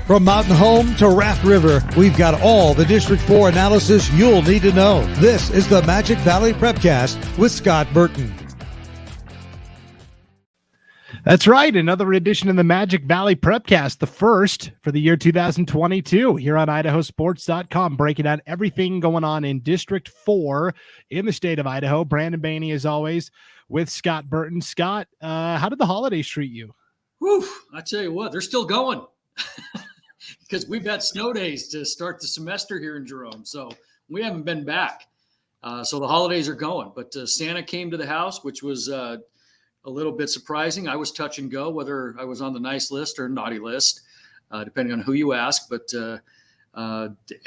From Mountain Home to Raft River, we've got all the District 4 analysis you'll need to know. This is the Magic Valley Prepcast with Scott Burton. That's right. Another edition of the Magic Valley Prepcast, the first for the year 2022 here on IdahoSports.com, breaking down everything going on in District 4 in the state of Idaho. Brandon Baney, as always, with Scott Burton. Scott, how did the holidays treat you? Whew, I tell you what, they're still going because we've had snow days to start the semester here in Jerome. So we haven't been back. So the holidays are going. But Santa came to the house, which was a little bit surprising. I was touch and go whether I was on the nice list or naughty list, depending on who you ask. But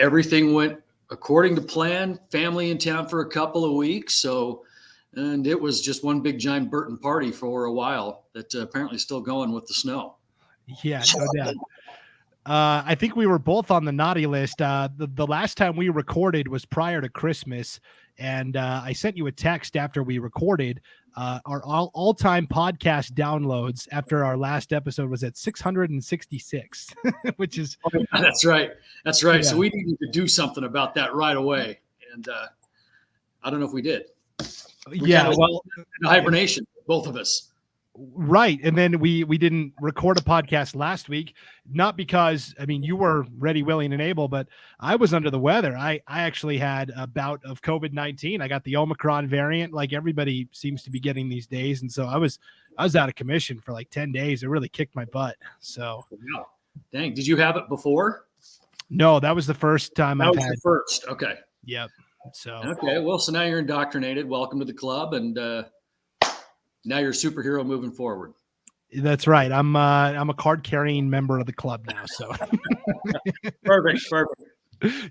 everything went according to plan. Family in town for a couple of weeks. And it was just one big giant Burton party for a while that apparently is still going with the snow. Yeah, no doubt. I think we were both on the naughty list. The last time we recorded was prior to Christmas, and I sent you a text after we recorded. Our all-time podcast downloads after our last episode was at 666, which is... That's right. That's right. Yeah. So we needed to do something about that right away. And I don't know if we did. Well, hibernation, both of us. Right. And then we didn't record a podcast last week, not because, you were ready, willing, and able, but I was under the weather. I actually had a bout of COVID-19. I got the Omicron variant, like everybody seems to be getting these days. And so I was out of commission for like 10 days. It really kicked my butt. So wow. Dang. Did you have it before? No, that was the first time That I've was had. the first. Okay. Yep. So okay. Well, so now you're indoctrinated. Welcome to the club. And now you're a superhero moving forward. That's right. I'm a card carrying member of the club now. So Perfect.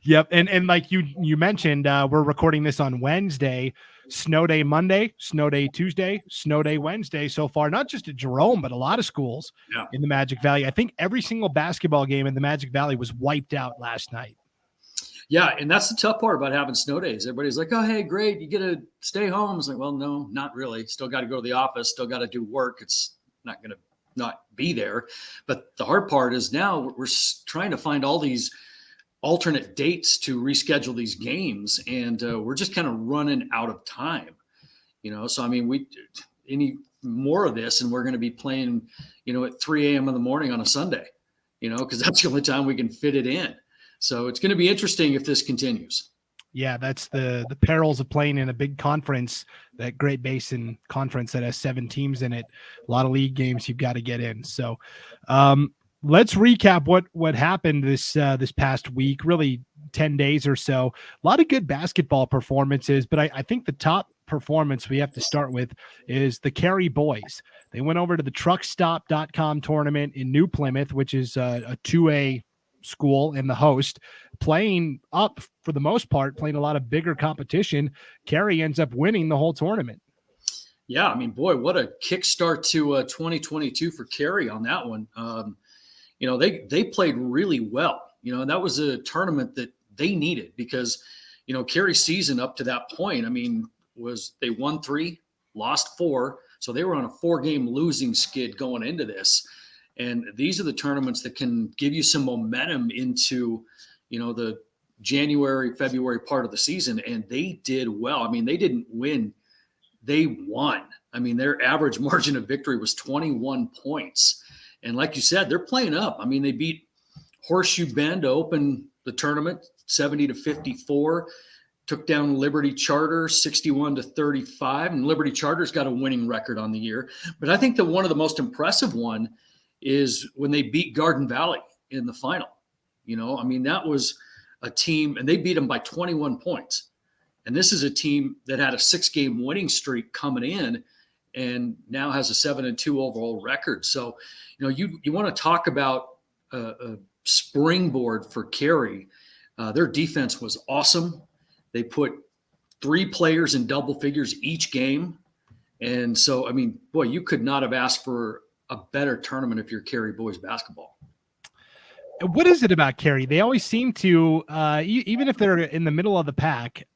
Yep. And like you mentioned, we're recording this on Wednesday, snow day Monday, snow day Tuesday, snow day Wednesday so far, not just at Jerome, but a lot of schools in the Magic Valley. I think every single basketball game in the Magic Valley was wiped out last night. Yeah, and that's the tough part about having snow days. Everybody's like, oh, hey, great, you get to stay home. It's like, well, no, not really. Still got to go to the office, still got to do work. It's not going to not be there. But the hard part is now we're trying to find all these alternate dates to reschedule these games, and we're just kind of running out of time. So, we any more of this, and we're going to be playing, at 3 a.m. in the morning on a Sunday, because that's the only time we can fit it in. So it's going to be interesting if this continues. Yeah, that's the perils of playing in a big conference, that Great Basin conference that has 7 teams in it. A lot of league games you've got to get in. So let's recap what happened this past week, really 10 days or so. A lot of good basketball performances, but I think the top performance we have to start with is the Carey boys. They went over to the truckstop.com tournament in New Plymouth, which is a 2A school and the host, playing up for the most part, playing a lot of bigger competition. Carey ends up winning the whole tournament. Yeah, boy, what a kickstart to 2022 for Carey on that one. They played really well. And that was a tournament that they needed because, Carey's season up to that point, was they won 3, lost 4. So they were on a 4-game losing skid going into this. And these are the tournaments that can give you some momentum into, the January, February part of the season. And they did well. They didn't win. They won. Their average margin of victory was 21 points. And like you said, they're playing up. They beat Horseshoe Bend to open the tournament, 70-54. Took down Liberty Charter 61-35. And Liberty Charter's got a winning record on the year. But I think that one of the most impressive one is when they beat Garden Valley in the final. That was a team, and they beat them by 21 points. And this is a team that had a 6-game winning streak coming in and now has a 7-2 overall record. So, you want to talk about a springboard for Carey. Their defense was awesome. They put 3 players in double figures each game. And so, boy, you could not have asked for a better tournament if you're Carey boys basketball. What is it about Carey? They always seem to, even if they're in the middle of the pack,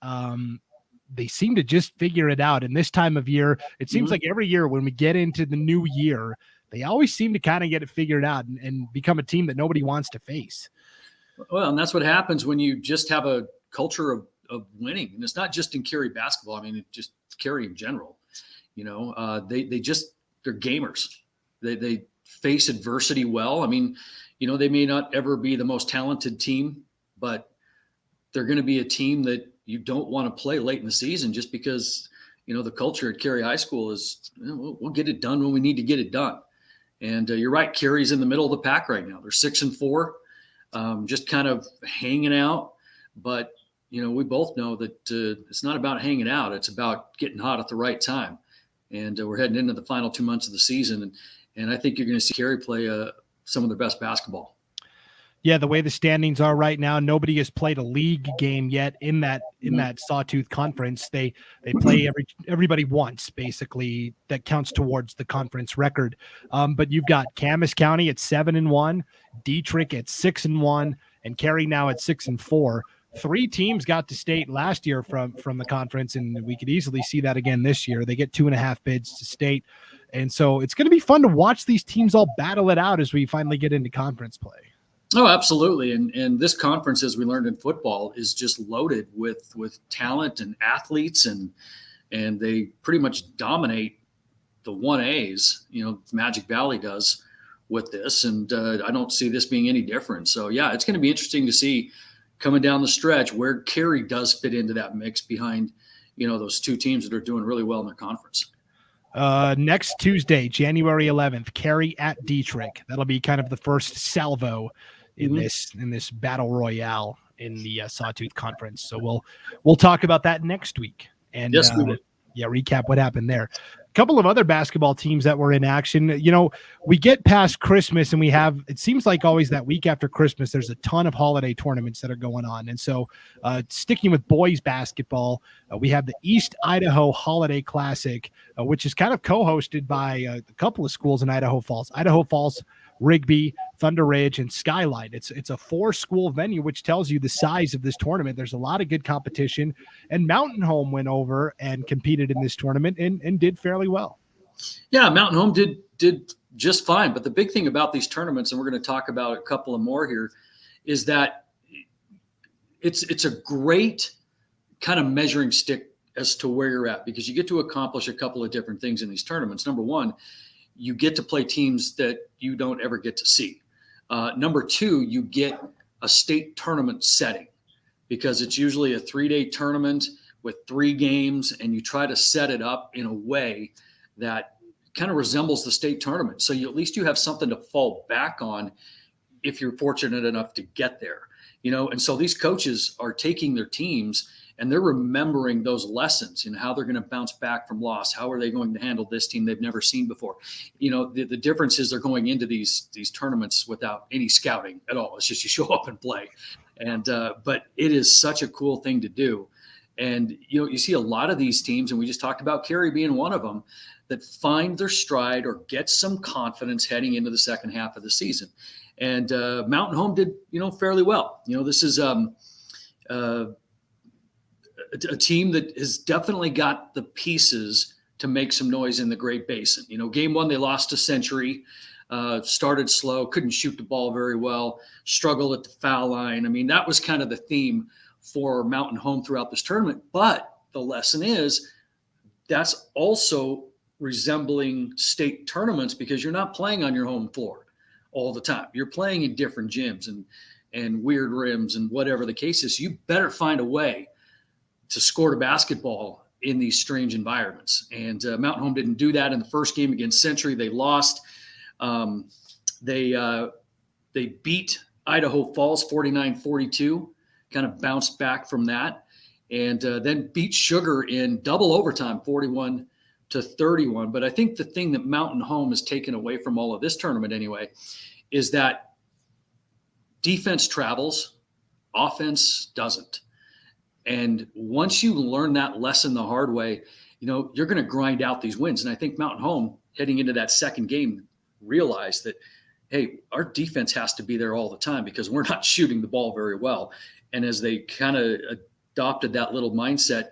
they seem to just figure it out. And this time of year, it seems like every year when we get into the new year, they always seem to kind of get it figured out and become a team that nobody wants to face. Well, and that's what happens when you just have a culture of winning. And it's not just in Carey basketball. I mean, it's just Carey in general. They're gamers. They face adversity well. I mean, they may not ever be the most talented team, but they're going to be a team that you don't want to play late in the season just because, the culture at Carey High School is, we'll get it done when we need to get it done. And you're right, Carey's in the middle of the pack right now. They're 6-4. Just kind of hanging out. But, we both know that it's not about hanging out. It's about getting hot at the right time. And we're heading into the final 2 months of the season. And I think you're going to see Carey play some of their best basketball. Yeah, the way the standings are right now, nobody has played a league game yet in that Sawtooth Conference. They play everybody once, basically, that counts towards the conference record. But you've got Camas County at 7-1, Dietrich at 6-1, and Carey now at 6-4. 3 teams got to state last year from the conference, and we could easily see that again this year. They get 2.5 bids to state. And so it's going to be fun to watch these teams all battle it out as we finally get into conference play. Oh, absolutely. And this conference, as we learned in football, is just loaded with talent and athletes, and they pretty much dominate the 1As, Magic Valley does with this. And I don't see this being any different. So, yeah, it's going to be interesting to see coming down the stretch where Carey does fit into that mix behind, those 2 teams that are doing really well in their conference. Next Tuesday, January 11th, Carey at Dietrich. That'll be kind of the first salvo in this battle royale in the Sawtooth Conference. So we'll talk about that next week. And yes, we will. Recap what happened there. A couple of other basketball teams that were in action. We get past Christmas and it seems like always that week after Christmas, there's a ton of holiday tournaments that are going on. And so sticking with boys basketball, we have the East Idaho Holiday Classic, which is kind of co-hosted by a couple of schools in Idaho Falls, Rigby, Thunder Ridge, and Skyline. It's a 4-school venue, which tells you the size of this tournament. There's a lot of good competition, and Mountain Home went over and competed in this tournament and did fairly well. Yeah, Mountain Home did just fine. But the big thing about these tournaments, and we're going to talk about a couple of more here, is that it's a great kind of measuring stick as to where you're at, because you get to accomplish a couple of different things in these tournaments. Number one, you get to play teams that you don't ever get to see. Number 2, you get a state tournament setting, because it's usually a 3-day tournament with 3 games, and you try to set it up in a way that kind of resembles the state tournament. So at least you have something to fall back on if you're fortunate enough to get there, and so these coaches are taking their teams and they're remembering those lessons, how they're going to bounce back from loss. How are they going to handle this team they've never seen before? The difference is they're going into these tournaments without any scouting at all. It's just you show up and play. And but it is such a cool thing to do. And, you see a lot of these teams, and we just talked about Carey being one of them, that find their stride or get some confidence heading into the second half of the season. And Mountain Home did, fairly well. This is a team that has definitely got the pieces to make some noise in the Great Basin. Game 1, they lost to Century, started slow, couldn't shoot the ball very well, struggled at the foul line. I mean, that was kind of the theme for Mountain Home throughout this tournament. But the lesson is that's also resembling state tournaments, because you're not playing on your home floor all the time. You're playing in different gyms and weird rims and whatever the case is. You better find a way to score the basketball in these strange environments. And Mountain Home didn't do that in the first game against Century. They lost. They beat Idaho Falls 49-42, kind of bounced back from that, and then beat Sugar in double overtime, 41-31. But I think the thing that Mountain Home has taken away from all of this tournament anyway is that defense travels, offense doesn't. And once you learn that lesson the hard way, you're going to grind out these wins. And I think Mountain Home, heading into that second game, realized that, hey, our defense has to be there all the time because we're not shooting the ball very well. And as they kind of adopted that little mindset,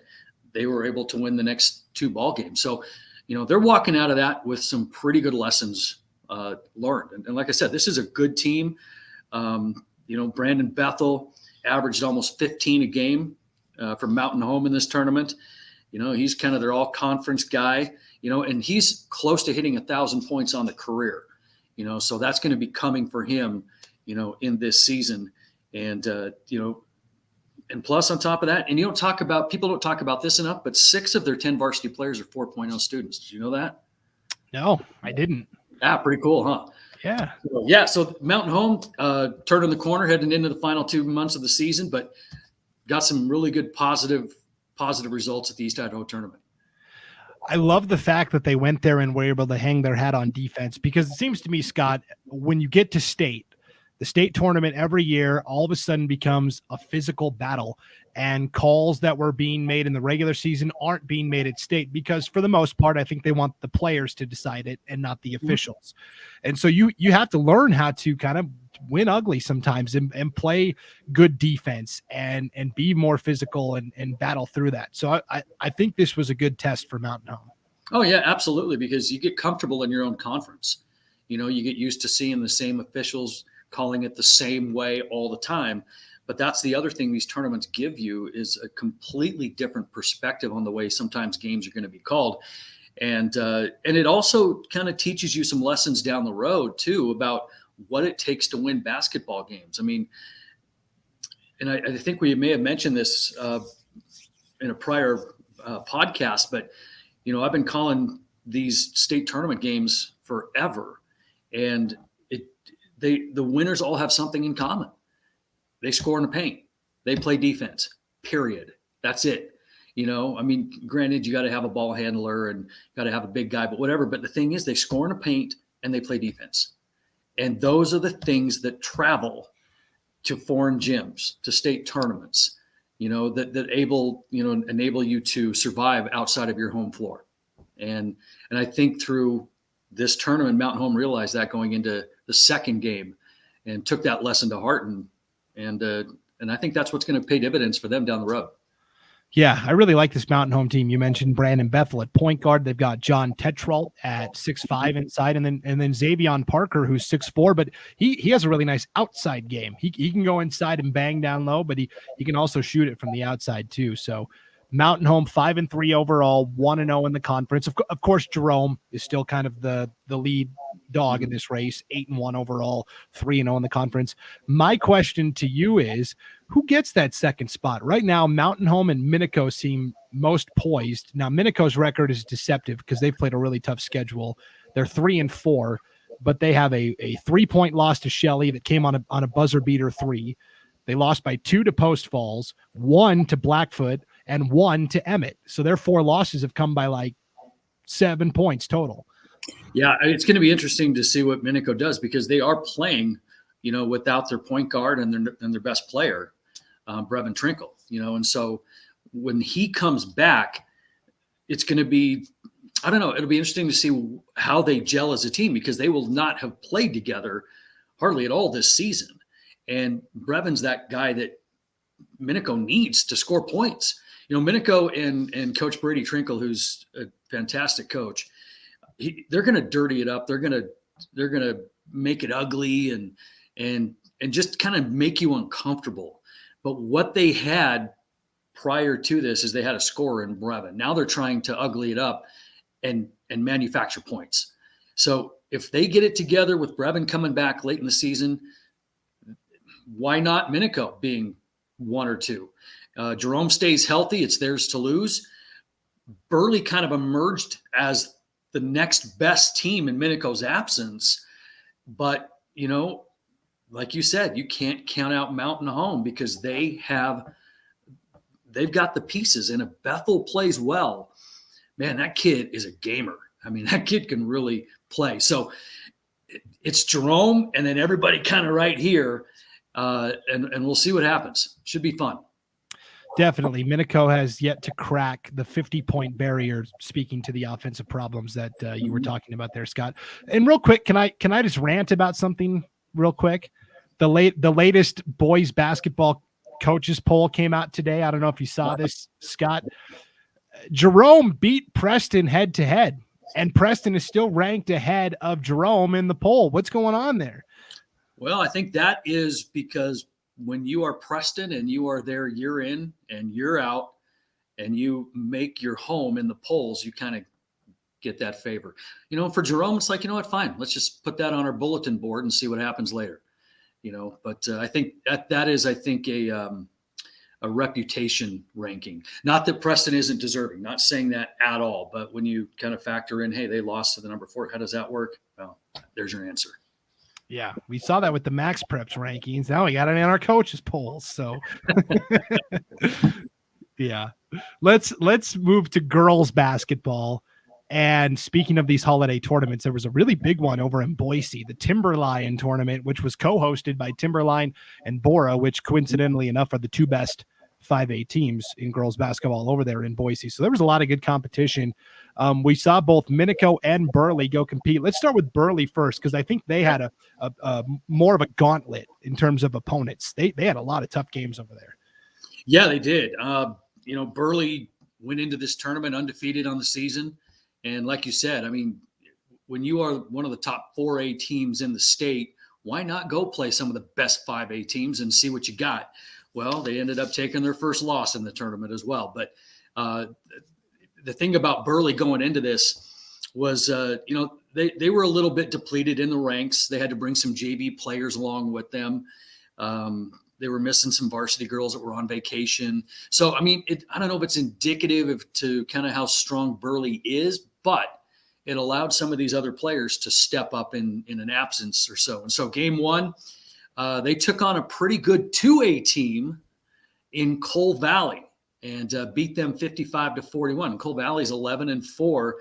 they were able to win the next 2 ball games. So, they're walking out of that with some pretty good lessons learned. And like I said, this is a good team. Brandon Bethel averaged almost 15 a game for Mountain Home in this tournament. He's kind of their all-conference guy, and he's close to hitting 1,000 points on the career, so that's going to be coming for him, in this season. And, and plus on top of that, and people don't talk about this enough, but 6 of their 10 varsity players are 4.0 students. Did you know that? No, I didn't. Ah, pretty cool, huh? Yeah. So Mountain Home turned the corner heading into the final 2 months of the season, but got some really good positive results at the East Idaho tournament. I love the fact that they went there and were able to hang their hat on defense, because it seems to me, Scott, when you get to the state tournament every year all of a sudden becomes a physical battle, and calls that were being made in the regular season aren't being made at state, because for the most part, I think they want the players to decide it and not the officials. And so you have to learn how to kind of win ugly sometimes and play good defense and be more physical and battle through that. So I think this was a good test for Mountain Home. Oh yeah, absolutely. Because you get comfortable in your own conference. You get used to seeing the same officials calling it the same way all the time. But that's the other thing these tournaments give you, is a completely different perspective on the way sometimes games are going to be called. And it also kind of teaches you some lessons down the road too, about what it takes to win basketball games. I mean, and I think we may have mentioned this in a prior podcast, but I've been calling these state tournament games forever, and the winners all have something in common. They score in the paint. They play defense, period. That's it. Granted, you got to have a ball handler and got to have a big guy, but whatever. But the thing is, they score in the paint and they play defense. And those are the things that travel to foreign gyms, to state tournaments, that enable you to survive outside of your home floor. And I think through this tournament, Mountain Home realized that going into the second game and took that lesson to heart. And I think that's what's going to pay dividends for them down the road. Yeah, I really like this Mountain Home team. You mentioned Brandon Bethel at point guard. They've got John Tetralt at 6'5" inside, and then Xavion Parker, who's 6'4", but he has a really nice outside game. He can go inside and bang down low, but he can also shoot it from the outside too. So Mountain Home 5-3 overall, 1-0 in the conference. Of course, Jerome is still kind of the lead dog in this race, 8-1 overall, 3-0 in the conference. My question to you is, who gets that second spot? Right now, Mountain Home and Minico seem most poised. Now, Minico's record is deceptive because they've played a really tough schedule. They're 3-4, but they have a 3-point loss to Shelley that came on a buzzer beater 3. They lost by 2 to Post Falls, 1 to Blackfoot, and 1 to Emmett. So their 4 losses have come by like 7 points total. Yeah, it's going to be interesting to see what Minico does, because they are playing, without their point guard and their best player, Brevin Trinkle, and so when he comes back, it's going to be, I don't know, it'll be interesting to see how they gel as a team, because they will not have played together hardly at all this season. And Brevin's that guy that Minico needs to score points. Minico and Coach Brady Trinkle, who's a fantastic coach, they're going to dirty it up. They're going to make it ugly and just kind of make you uncomfortable. But what they had prior to this is they had a scorer in Brevin. Now they're trying to ugly it up and manufacture points. So if they get it together with Brevin coming back late in the season, why not Minico being 1 or 2? Jerome stays healthy. It's theirs to lose. Burley kind of emerged as the next best team in Minico's absence. But, like you said, you can't count out Mountain Home, because they've got the pieces. And if Bethel plays well, man, that kid is a gamer. I mean, that kid can really play. So it's Jerome and then everybody kind of right here. And we'll see what happens. Should be fun. Definitely. Minico has yet to crack the 50-point barrier, speaking to the offensive problems that you were talking about there, Scott. And real quick, can I just rant about something real quick? The latest boys basketball coaches poll came out today. I don't know if you saw this, Scott. Jerome beat Preston head to head And Preston is still ranked ahead of Jerome in the poll. What's going on there? Well, I think that is because when you are Preston and you are there year in and year out and you make your home in the polls, you kind of get that favor. For Jerome, it's like, you know what, fine. Let's just put that on our bulletin board and see what happens later. But I think that is, I think, a reputation ranking. Not that Preston isn't deserving, not saying that at all, but when you kind of factor in, hey, they lost to the number 4, how does that work? Well, there's your answer. Yeah, we saw that with the Max Preps rankings. Now we got it in our coaches polls. So yeah, let's move to girls basketball. And speaking of these holiday tournaments, there was a really big one over in Boise, the Timberline tournament, which was co-hosted by Timberline and Bora, which coincidentally enough are the 2 best 5A teams in girls basketball over there in Boise. So there was a lot of good competition. We saw both Minico and Burley go compete. Let's start with Burley first, because I think they had a more of a gauntlet in terms of opponents. They had a lot of tough games over there. Yeah, they did. Burley went into this tournament undefeated on the season. And like you said, I mean, when you are one of the top 4A teams in the state, why not go play some of the best 5A teams and see what you got? Well, they ended up taking their first loss in the tournament as well. But the thing about Burley going into this was, they were a little bit depleted in the ranks. They had to bring some JV players along with them. They were missing some varsity girls that were on vacation. So, I mean, I don't know if it's indicative to kind of how strong Burley is, but it allowed some of these other players to step up in an absence or so. And so game 1, they took on a pretty good 2A team in Coal Valley and beat them 55-41. Coal Valley's 11-4,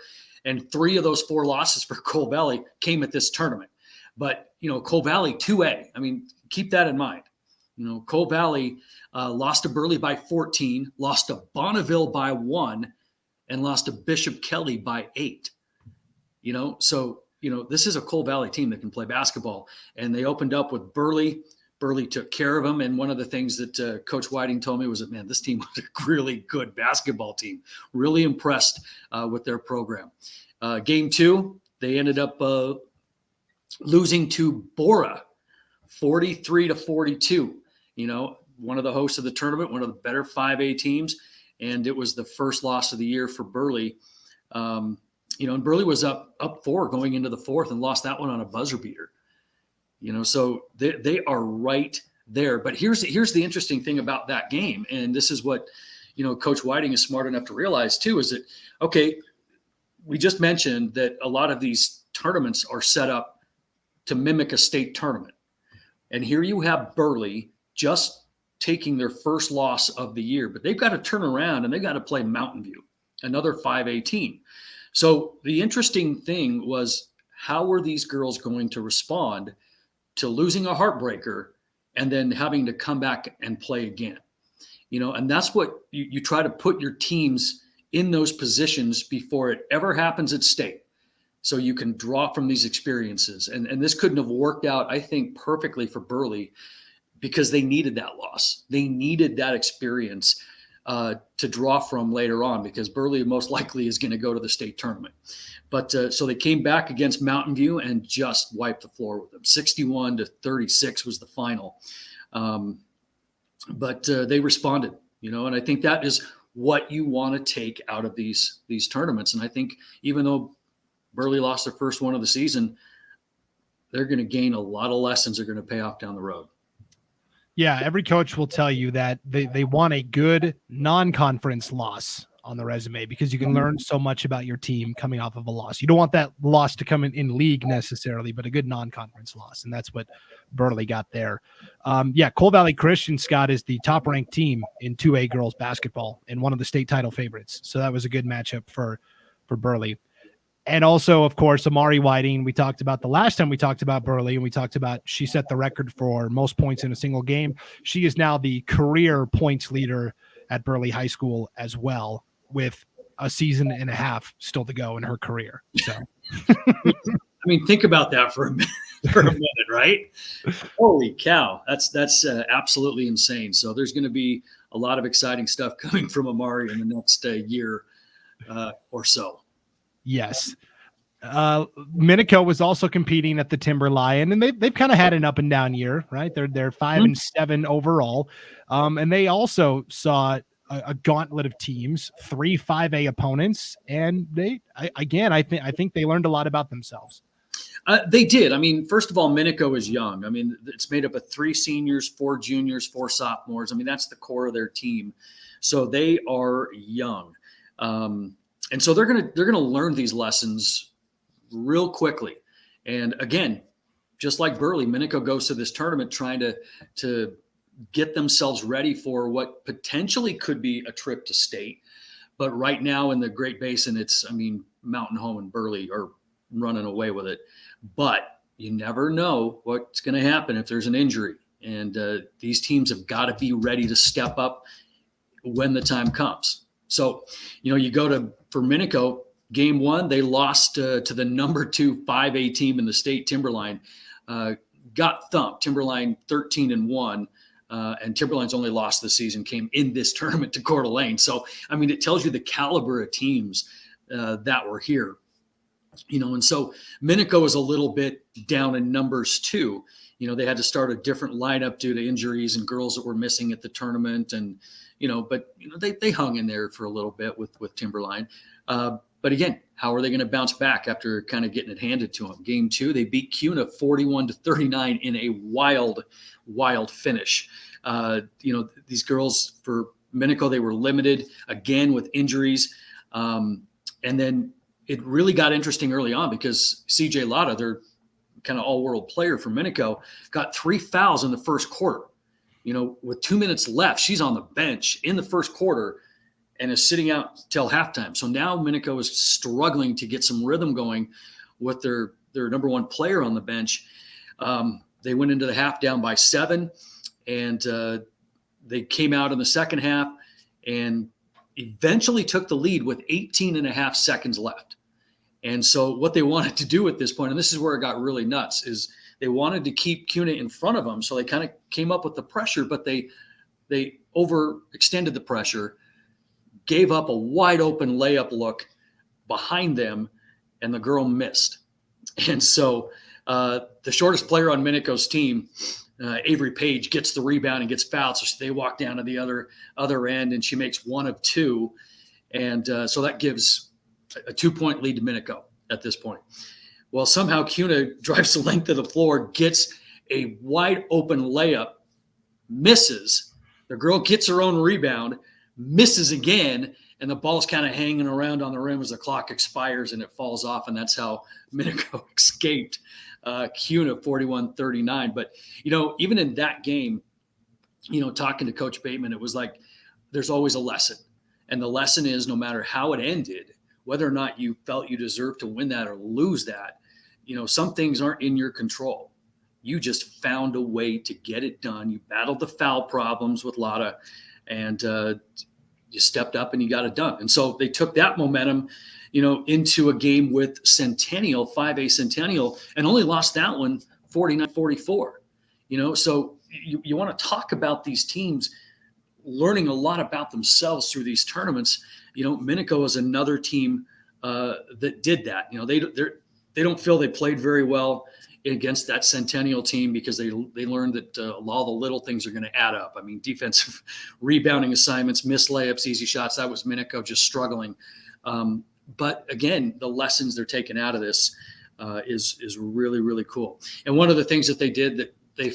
and 3 of those 4 losses for Coal Valley came at this tournament. But, Coal Valley 2A, I mean, keep that in mind. Coal Valley lost to Burley by 14, lost to Bonneville by 1, and lost to Bishop Kelly by 8. So this is a Coal Valley team that can play basketball. And they opened up with Burley. Burley took care of them. And one of the things that Coach Whiting told me was that, man, this team was a really good basketball team. Really impressed with their program. Game 2, they ended up losing to Bora 43-42. One of the hosts of the tournament, one of the better 5A teams. And it was the first loss of the year for Burley. And Burley was up 4 going into the 4th and lost that one on a buzzer beater. So they are right there. But here's the interesting thing about that game. And this is what, Coach Whiting is smart enough to realize too, is that, okay, we just mentioned that a lot of these tournaments are set up to mimic a state tournament. And here you have Burley just taking their first loss of the year, but they've got to turn around and they've got to play Mountain View, another 5A team. So the interesting thing was, how were these girls going to respond to losing a heartbreaker and then having to come back and play again? And that's what you try to put your teams in those positions before it ever happens at state. So you can draw from these experiences. And this couldn't have worked out, I think, perfectly for Burley, because they needed that loss. They needed that experience to draw from later on, because Burley most likely is going to go to the state tournament. But so they came back against Mountain View and just wiped the floor with them. 61-36 was the final. But they responded, and I think that is what you want to take out of these tournaments. And I think even though Burley lost their first one of the season, they're going to gain a lot of lessons that are going to pay off down the road. Yeah, every coach will tell you that they want a good non-conference loss on the resume, because you can learn so much about your team coming off of a loss. You don't want that loss to come in league necessarily, but a good non-conference loss, and that's what Burley got there. Coal Valley Christian, Scott, is the top-ranked team in 2A girls basketball and one of the state title favorites, so that was a good matchup for Burley. And also, of course, Amari Whiting, we talked about the last time we talked about Burley, and we talked about she set the record for most points in a single game. She is now the career points leader at Burley High School as well, with a season and a half still to go in her career. So, I mean, think about that for a minute, right? Holy cow. That's absolutely insane. So there's going to be a lot of exciting stuff coming from Amari in the next year or so. Yes. Minico was also competing at the Timberline, and they've kind of had an up and down year, right? They're 5-7 overall, and they also saw a gauntlet of teams, 3 5A opponents, and I think they learned a lot about themselves. They did. I mean, first of all, Minico is young. I mean, it's made up of 3 seniors, 4 juniors, 4 sophomores. I mean, that's the core of their team. So they are young, and so they're gonna learn these lessons real quickly. And again, just like Burley, Minico goes to this tournament trying to get themselves ready for what potentially could be a trip to state. But right now in the Great Basin, Mountain Home and Burley are running away with it. But you never know what's going to happen if there's an injury. And these teams have got to be ready to step up when the time comes. So, you go for Minico, game 1, they lost to the number 2 5A team in the state, Timberline. Got thumped. Timberline 13-1. And Timberline's only loss this season came in this tournament to Coeur d'Alene. So, it tells you the caliber of teams that were here. And so Minico is a little bit down in numbers too. They had to start a different lineup due to injuries and girls that were missing at the tournament. And, they hung in there for a little bit with Timberline. But again, how are they going to bounce back after kind of getting it handed to them? Game 2, they beat CUNA 41-39 in a wild finish. These girls for Minico, they were limited again with injuries. And then it really got interesting early on because CJ Lotta, their kind of all-world player for Minico, got 3 fouls in the first quarter. With 2 minutes left, she's on the bench in the first quarter and is sitting out till halftime. So now Minico is struggling to get some rhythm going with their number 1 player on the bench. They went into the half down by 7, and they came out in the second half and eventually took the lead with 18 and a half seconds left. And so what they wanted to do at this point, and this is where it got really nuts, is they wanted to keep CUNA in front of them. So they kind of came up with the pressure, but they overextended the pressure, gave up a wide open layup look behind them, and the girl missed. And so the shortest player on Minico's team, Avery Page, gets the rebound and gets fouled. So they walk down to the other end, and she makes 1 of 2. And so that gives a 2-point lead to Minico at this point. Well, somehow CUNA drives the length of the floor, gets a wide open layup, misses. The girl gets her own rebound, misses again, and the ball's kind of hanging around on the rim as the clock expires and it falls off. And that's how Minico escaped CUNA 41-39. But, even in that game, talking to Coach Bateman, it was like there's always a lesson. And the lesson is no matter how it ended, whether or not you felt you deserved to win that or lose that, some things aren't in your control. You just found a way to get it done. You battled the foul problems with Lotta, and you stepped up and you got it done. And so they took that momentum, into a game with Centennial, 5A Centennial, and only lost that one 49-44. So you want to talk about these teams learning a lot about themselves through these tournaments. Minico is another team that did that. They don't feel they played very well against that Centennial team because they learned that all the little things are going to add up. Defensive rebounding assignments, missed layups, easy shots. That was Minico just struggling. But again, the lessons they're taking out of this is really, really cool. And one of the things that they did that they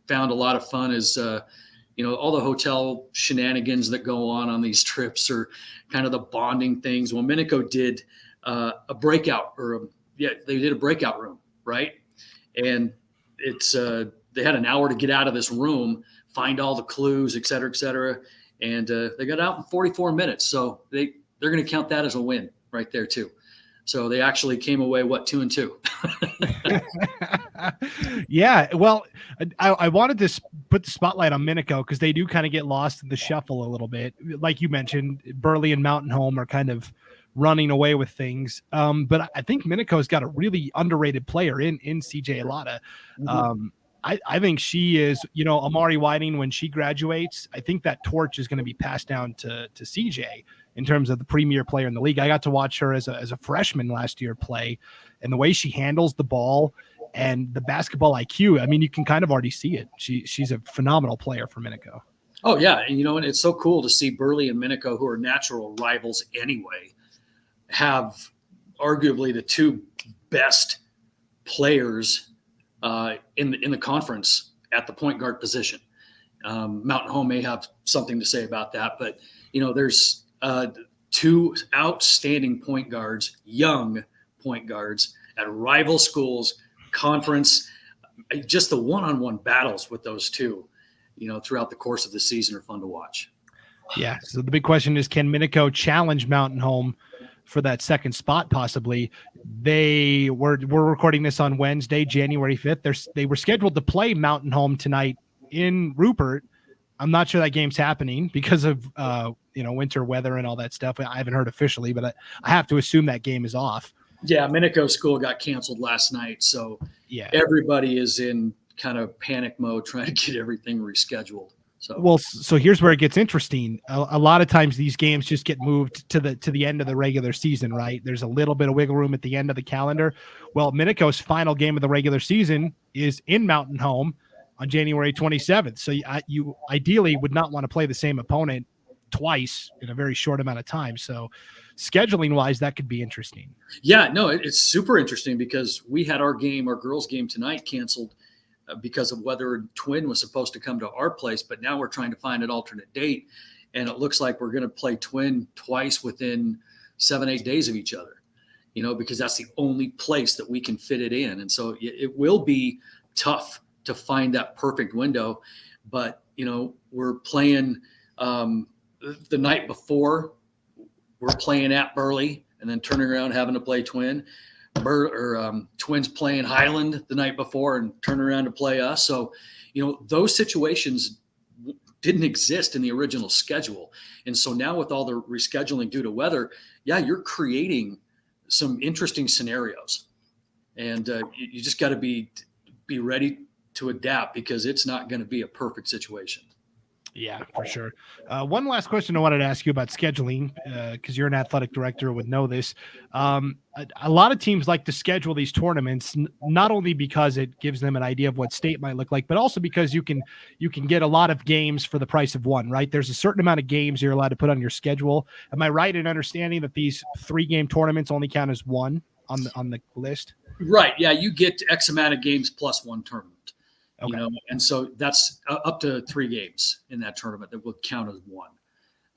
found a lot of fun is all the hotel shenanigans that go on these trips are kind of the bonding things. Well, Minico did a breakout they did a breakout room, right? And it's they had an hour to get out of this room, find all the clues, et cetera, and they got out in 44 minutes. So they're going to count that as a win right there too. So they actually came away 2-2. Yeah, well, I wanted to put the spotlight on Minico because they do kind of get lost in the shuffle a little bit. Like you mentioned, Burley and Mountain Home are kind of running away with things. But I think Minico's got a really underrated player in CJ Lotta. Mm-hmm. I think she is, Amari Whiting, when she graduates, I think that torch is going to be passed down to CJ. in terms of the premier player in the league. I got to watch her as a freshman last year play, and the way she handles the ball and the basketball IQ, I mean, you can kind of already see it. She's a phenomenal player for Minico. Oh, yeah. And, and it's so cool to see Burley and Minico, who are natural rivals anyway, have arguably the two best players in the conference at the point guard position. Mountain Home may have something to say about that, but, there's two outstanding point guards, young point guards at rival schools, conference. Just the one-on-one battles with those two, throughout the course of the season are fun to watch. Yeah. So the big question is, can Minico challenge Mountain Home for that second spot? Possibly. We're recording this on Wednesday, January 5th. They were scheduled to play Mountain Home tonight in Rupert. I'm not sure that game's happening because of winter weather and all that stuff. I haven't heard officially, but I have to assume that game is off. Yeah, Minico school got canceled last night, so yeah, everybody is in kind of panic mode trying to get everything rescheduled. So here's where it gets interesting. A lot of times these games just get moved to the end of the regular season, right? There's a little bit of wiggle room at the end of the calendar. Well, Minico's final game of the regular season is in Mountain Home on January 27th. So you ideally would not want to play the same opponent twice in a very short amount of time. So scheduling wise, that could be interesting. Yeah, no, it's super interesting because we had our girls game tonight canceled because of whether Twin was supposed to come to our place, but now we're trying to find an alternate date. And it looks like we're going to play Twin twice within 7-8 days of each other, because that's the only place that we can fit it in. And so it will be tough to find that perfect window, but we're playing the night before, we're playing at Burley and then turning around having to play Twin. Twins playing Highland the night before and turn around to play us. So, those situations didn't exist in the original schedule. And so now with all the rescheduling due to weather, yeah, you're creating some interesting scenarios, and you just got to be ready to adapt because it's not going to be a perfect situation. Yeah, for sure. One last question I wanted to ask you about scheduling, because you're an athletic director, would know this. A lot of teams like to schedule these tournaments, not only because it gives them an idea of what state might look like, but also because you can get a lot of games for the price of one, right? There's a certain amount of games you're allowed to put on your schedule. Am I right in understanding that these 3-game tournaments only count as one on the list? Right. Yeah, you get X amount of games plus one tournament. Okay. And so that's up to 3 games in that tournament that will count as one.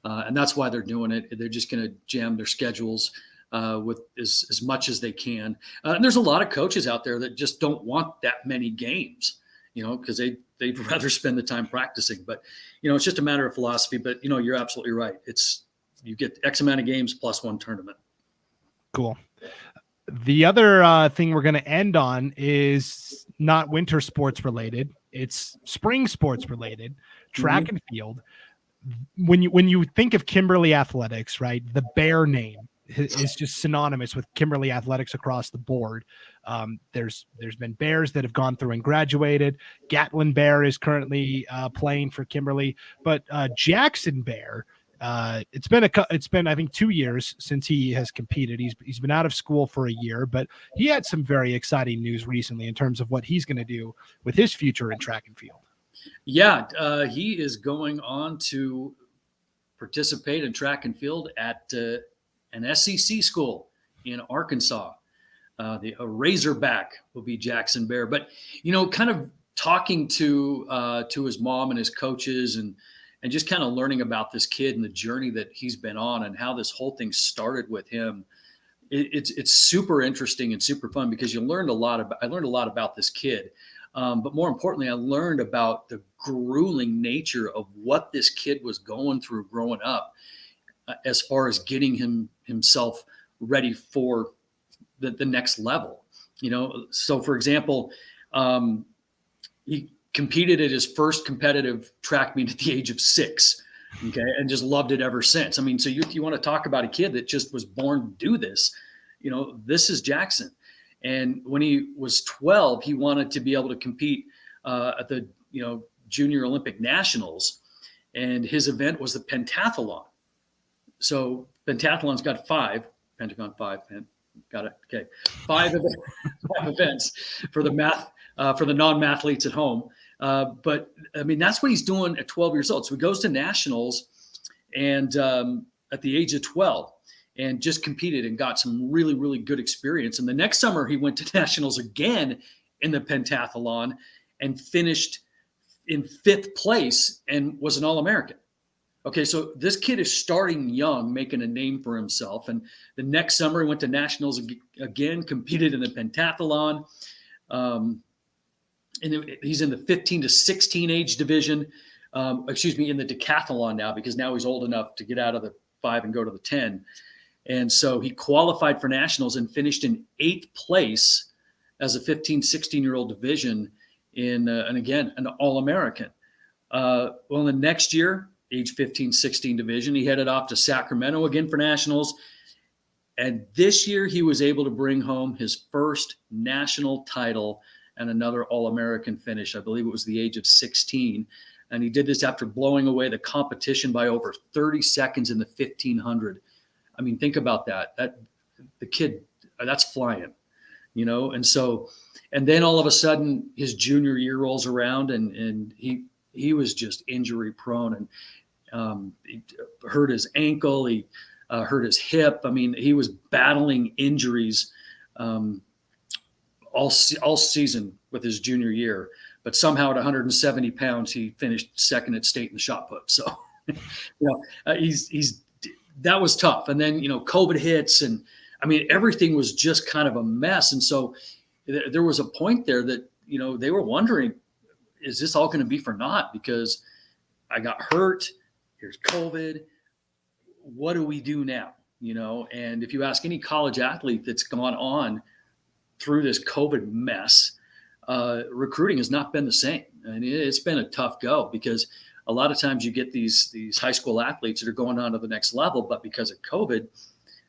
And that's why they're doing it. They're just going to jam their schedules with as much as they can. And there's a lot of coaches out there that just don't want that many games, because they'd rather spend the time practicing. But, it's just a matter of philosophy. But, you're absolutely right. You get X amount of games plus one tournament. Cool. The other thing we're going to end on is not winter sports related. It's spring sports related, track and field. When you think of Kimberly athletics, right, the Bair name is just synonymous with Kimberly athletics across the board. There's been Bears that have gone through and graduated. Gatlin Bear is currently playing for Kimberly, but Jaxon Bear, it's been I think 2 years since he has competed. He's been out of school for a year, but he had some very exciting news recently in terms of what he's going to do with his future in track and field. Yeah, he is going on to participate in track and field at an SEC school in Arkansas. A Razorback will be Jaxon Bear, but kind of talking to his mom and his coaches and just kind of learning about this kid and the journey that he's been on and how this whole thing started with him. It's super interesting and super fun because I learned a lot about this kid. But more importantly, I learned about the grueling nature of what this kid was going through growing up as far as getting himself ready for the next level. So for example, he competed at his first competitive track meet at the age of 6, okay, and just loved it ever since. I mean, so you want to talk about a kid that just was born to do this. This is Jaxon. And when he was 12, he wanted to be able to compete at the Junior Olympic Nationals, and his event was the pentathlon. so pentathlon's got 5, Pentagon 5, and got it. Okay. 5 events for the non-mathletes at home. But I mean, that's what he's doing at 12 years old. So he goes to nationals and at the age of 12 and just competed and got some really, really good experience. And the next summer he went to nationals again in the pentathlon and finished in 5th place and was an All-American. Okay, so this kid is starting young, making a name for himself. And the next summer, he went to nationals again, competed in the pentathlon. And he's in the 15 to 16 age division. In the decathlon now, because now he's old enough to get out of the 5 and go to the 10. And so he qualified for nationals and finished in 8th place as a 15, 16-year-old division and again, an All-American. Well, the next year, age 15, 16 division, he headed off to Sacramento again for nationals. And this year he was able to bring home his first national title and another All-American finish. I believe it was the age of 16. And he did this after blowing away the competition by over 30 seconds in the 1500. I mean, think about that. The kid, that's flying, And so, and then all of a sudden his junior year rolls around and he was just injury prone and he hurt his ankle. He hurt his hip. I mean, he was battling injuries all season with his junior year. But somehow at 170 pounds, he finished second at state in the shot put. So, that was tough. And then, COVID hits and I mean, everything was just kind of a mess. And so there was a point there that, they were wondering, is this all going to be for naught? Because I got hurt. Here's COVID. What do we do now? And if you ask any college athlete that's gone on through this COVID mess, recruiting has not been the same. And it's been a tough go because a lot of times you get these high school athletes that are going on to the next level, but because of COVID,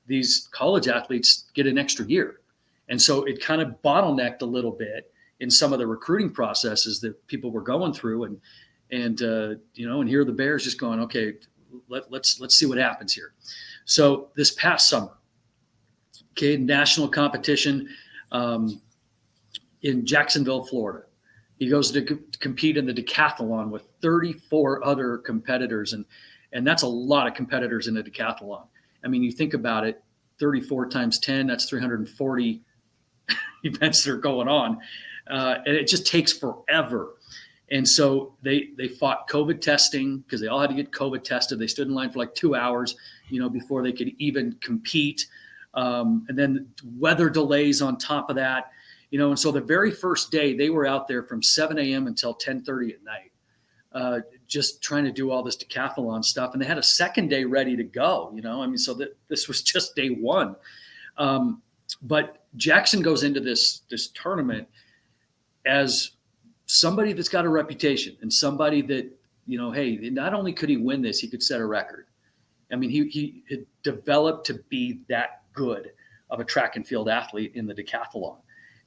these college athletes get an extra year. And so it kind of bottlenecked a little bit in some of the recruiting processes that people were going through. And here the Bears just going, okay, let's see what happens here. So this past summer, national competition, in Jacksonville, Florida. He goes to compete in the decathlon with 34 other competitors. And that's a lot of competitors in a decathlon. I mean, you think about it, 34 times 10, that's 340 events that are going on. And it just takes forever. And so they fought COVID testing because they all had to get COVID tested. They stood in line for like 2 hours, before they could even compete. And then weather delays on top of that. And so the very first day they were out there from 7 a.m. until 10:30 at night, just trying to do all this decathlon stuff. And they had a second day ready to go, so that this was just day one. But Jaxon goes into this tournament as somebody that's got a reputation and somebody that, hey, not only could he win this, he could set a record. I mean, he had developed to be that good of a track and field athlete in the decathlon.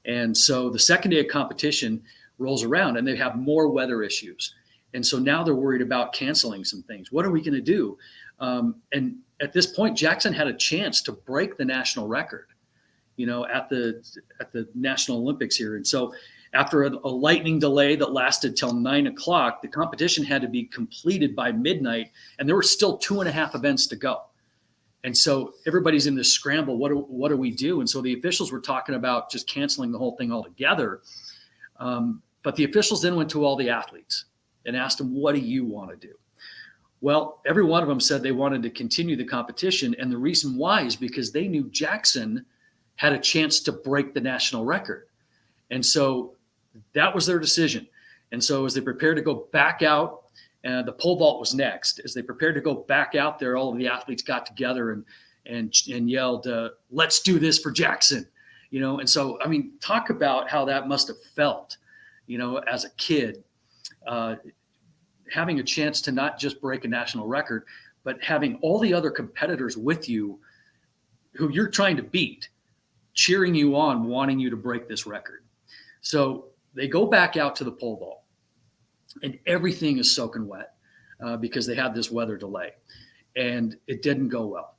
And so the second day of competition rolls around and they have more weather issues. And so now they're worried about canceling some things. What are we going to do? And at this point, Jaxon had a chance to break the national record, at the National Olympics here. And so after a lightning delay that lasted till 9 o'clock, the competition had to be completed by midnight, and there were still 2.5 events to go. And so everybody's in this scramble. What do we do? And so the officials were talking about just canceling the whole thing altogether. But the officials then went to all the athletes and asked them, what do you want to do? Well, every one of them said they wanted to continue the competition. And the reason why is because they knew Jaxon had a chance to break the national record. And so that was their decision. And so as they prepared to go back out, the pole vault was next. As they prepared to go back out there, all of the athletes got together and yelled, let's do this for Jaxon. And so, I mean, talk about how that must have felt, as a kid, having a chance to not just break a national record, but having all the other competitors with you who you're trying to beat, cheering you on, wanting you to break this record. So they go back out to the pole vault and everything is soaking wet because they had this weather delay. and it didn't go well.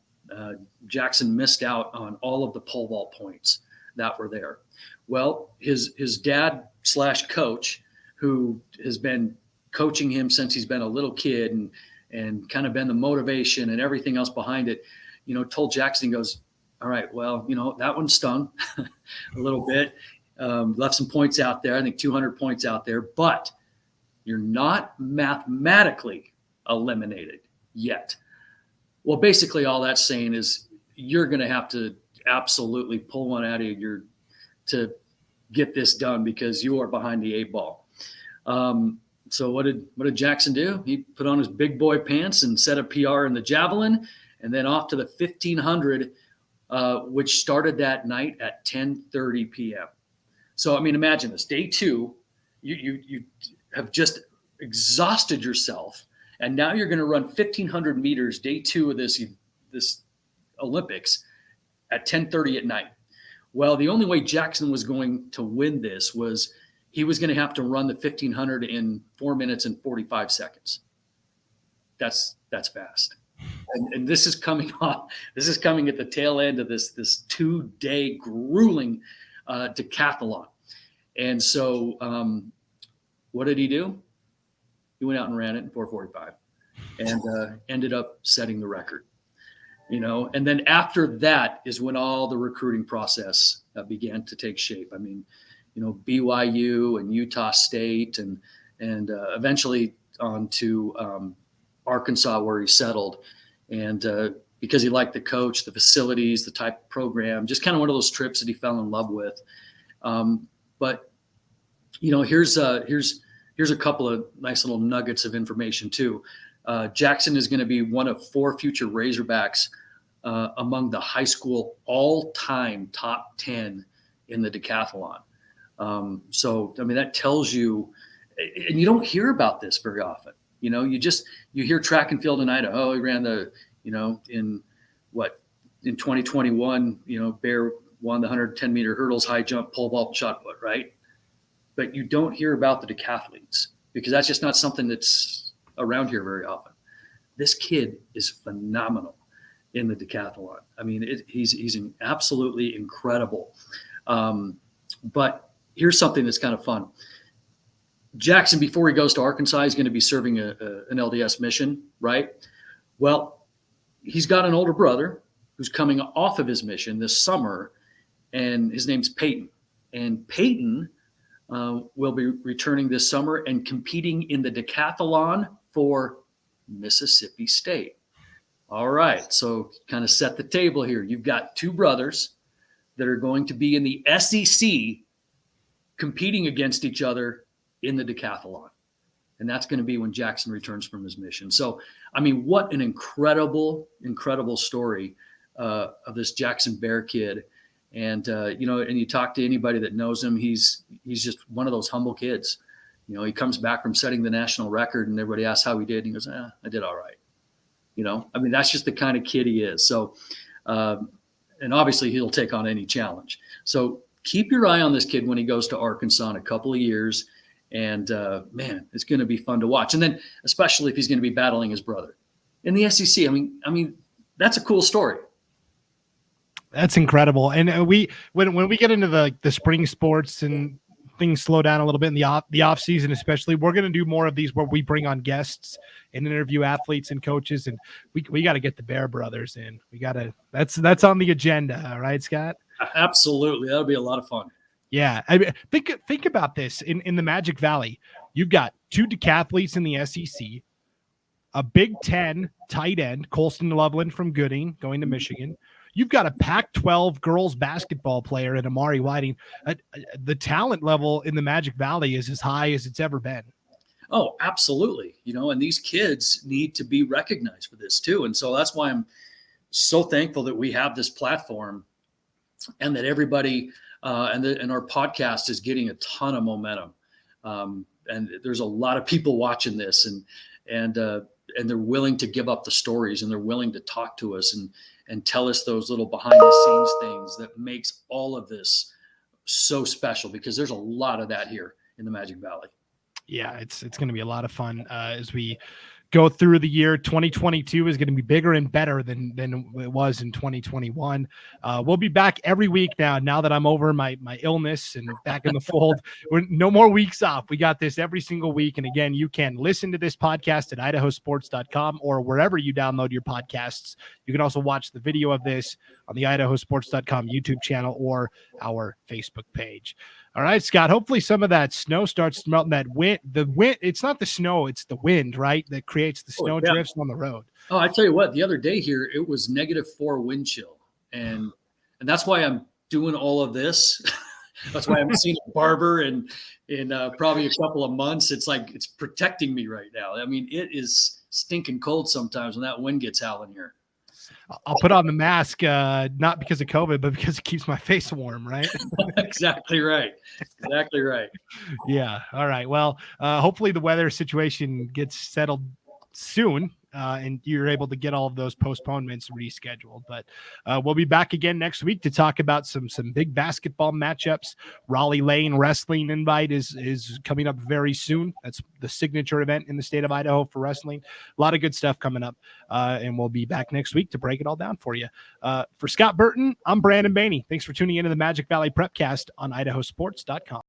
Jaxon missed out on all of the pole vault points that were there. Well, his dad / coach, who has been coaching him since he's been a little kid and kind of been the motivation and everything else behind it, told Jaxon, he goes, all right, well, that one stung a little bit, left some points out there. I think 200 points out there, but you're not mathematically eliminated yet. Well, basically all that's saying is you're going to have to absolutely pull one out of to get this done because you are behind the 8 ball. So what did Jaxon do? He put on his big boy pants and set a PR in the javelin, and then off to the 1500, which started that night at 10:30 p.m. So, I mean, imagine this. Day 2, you have just exhausted yourself, and now you're going to run 1,500 meters, day 2 of this Olympics at 10:30 at night. Well, the only way Jaxon was going to win this was he was going to have to run the 1,500 in 4 minutes and 45 seconds. That's fast. And this is coming off. This is coming at the tail end of this 2-day grueling decathlon. And so what did he do? He went out and ran it in 4:45 and ended up setting the record. And then after that is when all the recruiting process began to take shape. I mean, BYU and Utah State and eventually on to Arkansas, where he settled. And because he liked the coach, the facilities, the type of program, just kind of one of those trips that he fell in love with. But here's a couple of nice little nuggets of information too. Jaxon is going to be one of 4 future Razorbacks among the high school all-time top 10 in the decathlon. So, I mean, that tells you, and you don't hear about this very often. You hear track and field in Idaho. He ran in 2021, Bair won the 110 meter hurdles, high jump, pole vault, shot put, right? But you don't hear about the decathletes because that's just not something that's around here very often. This kid is phenomenal in the decathlon. I mean, he's absolutely incredible. But here's something that's kind of fun. Jaxon, before he goes to Arkansas, he's going to be serving an LDS mission, right? Well, he's got an older brother who's coming off of his mission this summer, and his name's Peyton. And Peyton will be returning this summer and competing in the decathlon for Mississippi State. All right, so kind of set the table here. You've got 2 brothers that are going to be in the SEC competing against each other in the decathlon. And that's going to be when Jaxon returns from his mission. So, I mean, what an incredible, incredible story of this Jaxon Bear kid. And, and you talk to anybody that knows him, he's just one of those humble kids. He comes back from setting the national record and everybody asks how he did. And he goes, I did all right. I mean, that's just the kind of kid he is. So, and obviously he'll take on any challenge. So keep your eye on this kid when he goes to Arkansas in a couple of years. And man, it's going to be fun to watch. And then especially if he's going to be battling his brother in the SEC. I mean, that's a cool story. That's incredible. And when we get into the spring sports and things slow down a little bit in the off season, especially, we're going to do more of these where we bring on guests and interview athletes and coaches. And we got to get the Bear brothers in. That's on the agenda. All right, Scott? Absolutely. That'll be a lot of fun. Yeah. I mean, think about this in the Magic Valley. You've got 2 decathletes in the SEC, a Big Ten tight end, Colston Loveland from Gooding going to Michigan. You've got a Pac-12 girls basketball player in Amari Whiting. The talent level in the Magic Valley is as high as it's ever been. Oh, absolutely. And these kids need to be recognized for this too. And so that's why I'm so thankful that we have this platform and that everybody and our podcast is getting a ton of momentum. And there's a lot of people watching this and they're willing to give up the stories and they're willing to talk to us and tell us those little behind the scenes things that makes all of this so special, because there's a lot of that here in the Magic Valley. Yeah, it's going to be a lot of fun as we go through the year. 2022 is going to be bigger and better than it was in 2021. We'll be back every week now that I'm over my illness and back in the fold. We're no more weeks off. We got this every single week. And again, you can listen to this podcast at IdahoSports.com or wherever you download your podcasts. You can also watch the video of this on the IdahoSports.com YouTube channel or our Facebook page. All right, Scott, hopefully some of that snow starts melting. That wind, it's not the snow, it's the wind, right, that creates the snow drifts on the road. Oh, I tell you what, the other day here, it was -4 wind chill. And that's why I'm doing all of this. That's why I'm seeing a barber in probably a couple of months. It's like it's protecting me right now. I mean, it is stinking cold sometimes when that wind gets howling here. I'll put on the mask, not because of COVID, but because it keeps my face warm, right? Exactly right. Exactly right. Yeah. All right. Well, hopefully the weather situation gets settled soon, and you're able to get all of those postponements rescheduled. But we'll be back again next week to talk about some big basketball matchups. Raleigh Lane Wrestling invite is coming up very soon. That's the signature event in the state of Idaho for wrestling. A lot of good stuff coming up, and we'll be back next week to break it all down for you. For Scott Burton, I'm Brandon Baney. Thanks for tuning into the Magic Valley Prepcast on IdahoSports.com.